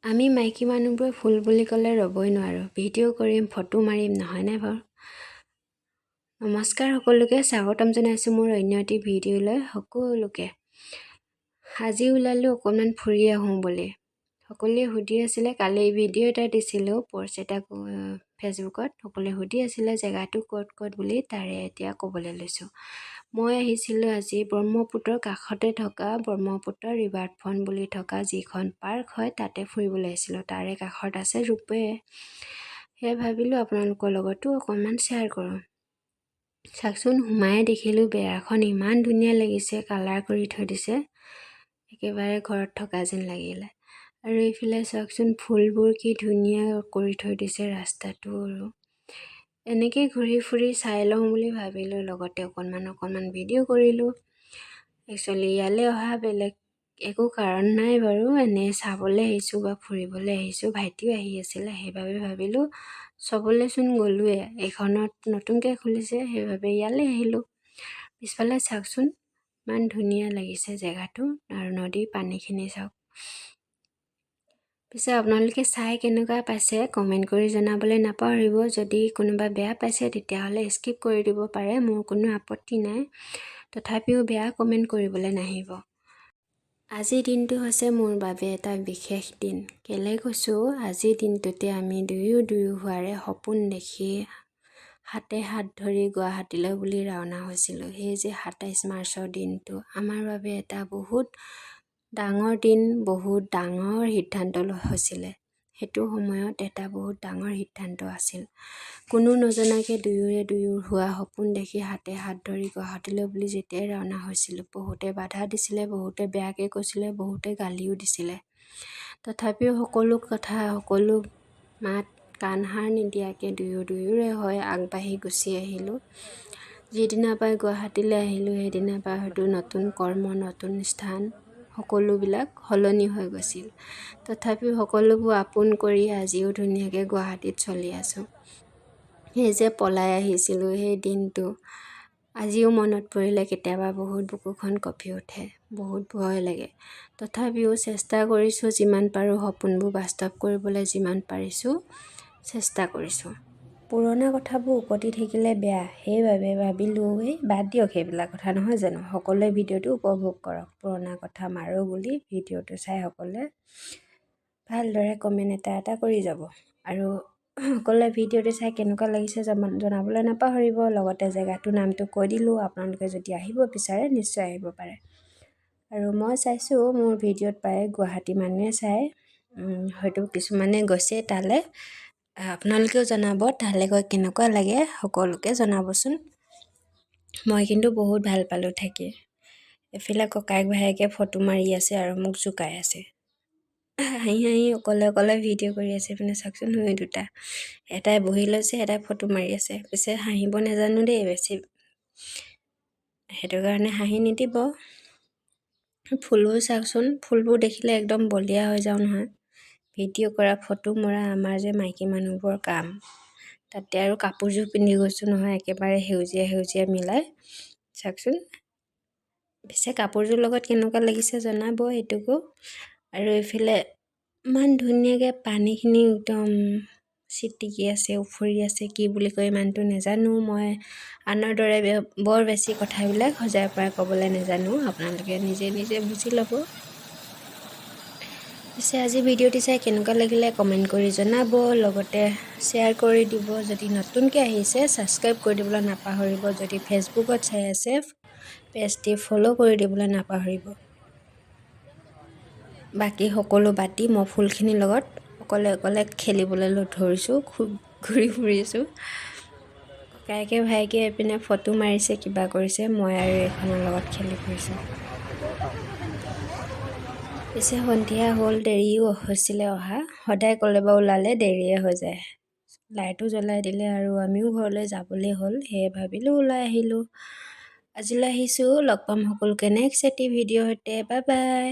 আমি মাইকী মানুহবোৰে ফুল বুলি ক'লে ৰ'বই নোৱাৰোঁ। ভিডিঅ' কৰিম, ফটো মাৰিম, নহয়নে বাৰু? নমস্কাৰ সকলোকে, স্বাগতম জনাইছোঁ মোৰ অন্য এটি ভিডিঅ'লৈ সকলোকে। আজি ওলালোঁ অকণমান ফুৰি আহোঁ বুলি। সকলোৱে সুধি আছিলে, কালি ভিডিঅ' এটা দিছিলোঁ প'ষ্ট এটা ফেচবুকত। সকলোৱে সুধি আছিলে জেগাটো ক'ত বুলি, তাৰে এতিয়া ক'বলৈ লৈছোঁ। মই আহিছিলোঁ আজি ব্ৰহ্মপুত্ৰৰ কাষতে থকা ব্ৰহ্মপুত্ৰ ৰিভাৰ ফ্ৰণ্ট বুলি থকা যিখন পাৰ্ক হয় তাতে ফুৰিবলৈ আহিছিলোঁ। তাৰে কাষত আছে ৰূপৱে। সেয়ে ভাবিলোঁ আপোনালোকৰ লগতো অকণমান শ্বেয়াৰ কৰোঁ। চাওকচোন, সোমাই দেখিলোঁ বেৰাখন ইমান ধুনীয়া লাগিছে, কালাৰ কৰি থৈ দিছে, একেবাৰে ঘৰত থকা যেন লাগিলে। আৰু এইফালে চাওকচোন, ফুলবোৰ কি ধুনীয়া কৰি থৈ দিছে ৰাস্তাটো। আৰু এনেকৈ ঘূৰি ফুৰি চাই লওঁ বুলি ভাবিলোঁ, লগতে অকণমান ভিডিঅ' কৰিলোঁ। একচুৱেলি ইয়ালৈ অহা বেলেগ একো কাৰণ নাই বাৰু, এনেই চাবলৈ আহিছোঁ বা ফুৰিবলৈ আহিছোঁ। ভাইটিও আহি আছিলে, সেইবাবে ভাবিলোঁ চবলৈচোন গ'লোৱে, এইখনত নতুনকৈ খুলিছে সেইবাবে ইয়ালৈ আহিলোঁ। পিছফালে চাওকচোন, ইমান ধুনীয়া লাগিছে জেগাটো, আৰু নদীৰ পানীখিনি চাওক। পিছে আপোনালোকে চাই কেনেকুৱা পাইছে কমেণ্ট কৰি জনাবলৈ নাপাহৰিব। যদি কোনোবা বেয়া পাইছে তেতিয়াহ'লে স্কিপ কৰি দিব পাৰে, মোৰ কোনো আপত্তি নাই। তথাপিও বেয়া কমেণ্ট কৰিবলৈ নাহিব। আজিৰ দিনটো হৈছে মোৰ বাবে এটা বিশেষ দিন। কেলৈ কৈছোঁ, আজিৰ দিনটোতে আমি দুয়ো হোৱাৰে সপোন দেখি হাতে হাত ধৰি গুৱাহাটীলৈ বুলি ৰাওনা হৈছিলোঁ। সেই যে 27 মাৰ্চৰ দিনটো আমাৰ বাবে এটা বহুত ডাঙৰ দিন, বহুত ডাঙৰ সিদ্ধান্ত হৈছিলে। সেইটো সময়ত এটা বহুত ডাঙৰ সিদ্ধান্ত আছিল। কোনো নজনাকৈ দুয়ো হোৱা সপোন দেখি হাতে হাত ধৰি গুৱাহাটীলৈ বুলি যেতিয়াই ৰাওনা হৈছিলোঁ, বহুতে বাধা দিছিলে, বহুতে বেয়াকৈ কৈছিলে, বহুতে গালিও দিছিলে। তথাপিও সকলো কথা, সকলো মাত কাণসাৰ নিদিয়াকৈ দুয়োৰে হৈ আগবাঢ়ি গুচি আহিলোঁ। যিদিনা পৰাই গুৱাহাটীলৈ আহিলোঁ সেইদিনা পৰা হয়তো নতুন কৰ্ম, নতুন স্থান, সকলোবিলাক সলনি হৈ গৈছিল। তথাপিও সকলোবোৰ আপোন কৰি আজিও ধুনীয়াকৈ গুৱাহাটীত চলি আছোঁ। সেই যে পলাই আহিছিলোঁ সেই দিনটো আজিও মনত পৰিলে কেতিয়াবা বহুত বুকুখন কঁপি উঠে, বহুত ভয় লাগে। তথাপিও চেষ্টা কৰিছোঁ, যিমান পাৰোঁ সপোনবোৰ বাস্তৱ কৰিবলৈ যিমান পাৰিছোঁ চেষ্টা কৰিছোঁ। পুৰণা কথাবোৰ উকতি থাকিলে বেয়া, সেইবাবে ভাবিলোঁ বাদ দিয়ক, সেইবিলাক কথা নহয় জানো। সকলোৱে ভিডিঅ'টো উপভোগ কৰক, পুৰণা কথা মাৰোঁ বুলি ভিডিঅ'টো চাই সকলোৱে ভালদৰে কমেণ্ট এটা কৰি যাব। আৰু সকলোৱে ভিডিঅ'টো চাই কেনেকুৱা লাগিছে জনাবলৈ নাপাহৰিব। লগতে জেগাটোৰ নামটো কৈ দিলোঁ, আপোনালোকে যদি আহিব বিচাৰে নিশ্চয় আহিব পাৰে। আৰু মই চাইছোঁ মোৰ ভিডিঅ'ত প্ৰায় গুৱাহাটী মানুহে চায়, হয়তো কিছুমানে গৈছে তালৈ। আপোনালোকেও জনাব তালৈ গৈ কেনেকুৱা লাগে, সকলোকে জনাবচোন। মই কিন্তু বহুত ভাল পালোঁ থাকি। এফালে ককায়েক ভায়েকে ফটো মাৰি আছে আৰু মোক জোকাই আছে। হাঁহি অকলে ভিডিঅ' কৰি আছে। পিনে চাওকচোন, হৈ দুটা, এটাই বহি লৈছে, এটাই ফটো মাৰি আছে। পিছে হাঁহিব নাজানো দেই বেছি, সেইটো কাৰণে হাঁহি নিদিব। ফুলবোৰ চাওকচোন, ফুলবোৰ দেখিলে একদম বলিয়া হৈ যাওঁ নহয়। ভিডিঅ' কৰা, ফটো মৰা আমাৰ যে মাইকী মানুহবোৰৰ কাম। তাতে আৰু কাপোৰযোৰ পিন্ধি গৈছোঁ নহয়, একেবাৰে সেউজীয়া মিলাই। চাওকচোন, পিছে কাপোৰযোৰ লগত কেনেকুৱা লাগিছে জনাব এইটোকো। আৰু এইফালে ইমান ধুনীয়াকৈ পানীখিনি একদম চিটিকি আছে, উফৰি আছে, কি বুলি কয় ইমানটো নাজানো। মই আনৰ দৰে বৰ বেছি কথাবিলাক সজাই পৰাই ক'বলৈ নাজানো, আপোনালোকে নিজে বুজি ল'ব। পিছে আজি ভিডিঅ'টি চাই কেনেকুৱা লাগিলে কমেণ্ট কৰি জনাব, লগতে শ্বেয়াৰ কৰি দিব। যদি নতুনকৈ আহিছে ছাবস্ক্ৰাইব কৰি দিবলৈ নাপাহৰিব। যদি ফেচবুকত চাই আছে পেজটি ফ'ল' কৰি দিবলৈ নাপাহৰিব। বাকী সকলো বাদ দি মই ফুলখিনিৰ লগত অকলে খেলিবলৈ ধৰিছোঁ, খুব ঘূৰি ফুৰিছোঁ। ককায়েকে ভাইকে এইপিনে ফটো মাৰিছে, কিবা কৰিছে, মই আৰু এইখনৰ লগত খেলি ফুৰিছোঁ। পিছে সন্ধিয়া হ'ল, দেৰিও হৈছিলে অহা। সদায় ক'লৈ ওলালে দেৰিয়ে হৈ যায়। লাইটো জ্বলাই দিলে আৰু আমিও ঘৰলৈ যাবলৈ হ'ল, সেয়ে ভাবিলোঁ ওলাই আহিলোঁ। আজিলৈ আহিছোঁ, লগ পাম সকলোকে নেক্সট এটি ভিডিঅ'ৰ সৈতে। Bye bye.